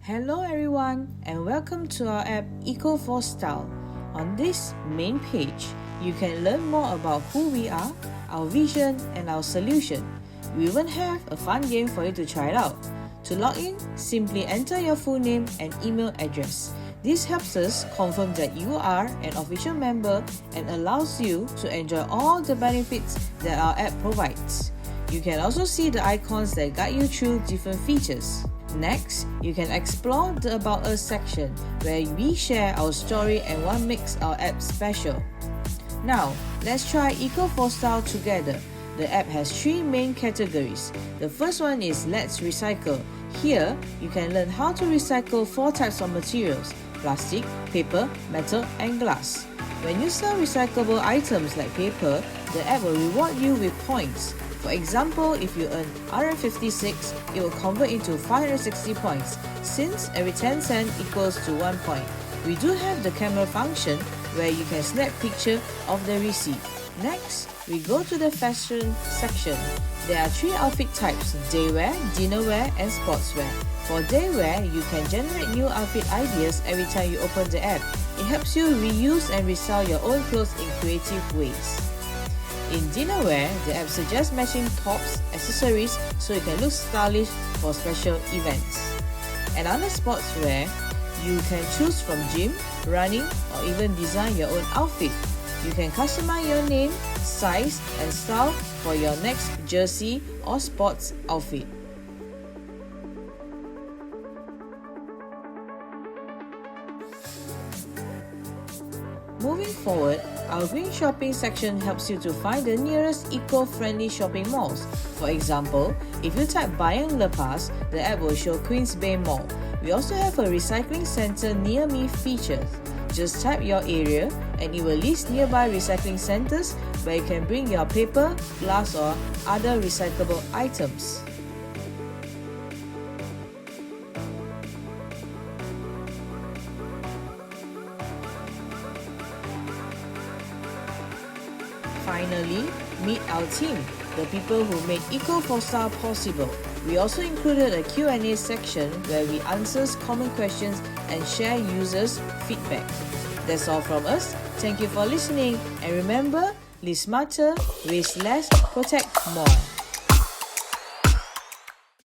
Hello everyone and welcome to our app Eco4style. On this main page, you can learn more about who we are, our vision and our solution. We even have a fun game for you to try it out. To log in, simply enter your full name and email address. This helps us confirm that you are an official member and allows you to enjoy all the benefits that our app provides. You can also see the icons that guide you through different features. Next, you can explore the About Us section where we share our story and what makes our app special. Now, let's try Eco4style together. The app has 3 main categories. The first one is Let's Recycle. Here, you can learn how to recycle 4 types of materials: plastic, paper, metal, and glass. When you sell recyclable items like paper, the app will reward you with points. For example, if you earn RM56, it will convert into 560 points, since every 10 cents equals to 1 point. We do have the camera function where you can snap picture of the receipt. Next, we go to the fashion section. There are 3 outfit types: daywear, dinnerwear, and sportswear. For daywear, you can generate new outfit ideas every time you open the app. It helps you reuse and resell your own clothes in creative ways. In dinnerwear, the app suggests matching tops, accessories so you can look stylish for special events. And under sportswear, you can choose from gym, running, or even design your own outfit. You can customize your name, size, and style for your next jersey or sports outfit. Moving forward, our green shopping section helps you to find the nearest eco-friendly shopping malls. For example, if you type Bayang Lepas, the app will show Queens Bay Mall. We also have a recycling center near me feature. Just type your area and it will list nearby recycling centers where you can bring your paper, glass or other recyclable items. Finally, meet our team, the people who made Eco4style possible. We also included a Q&A section where we answer common questions and share users' feedback. That's all from us. Thank you for listening, and remember, live smarter, waste less, protect more.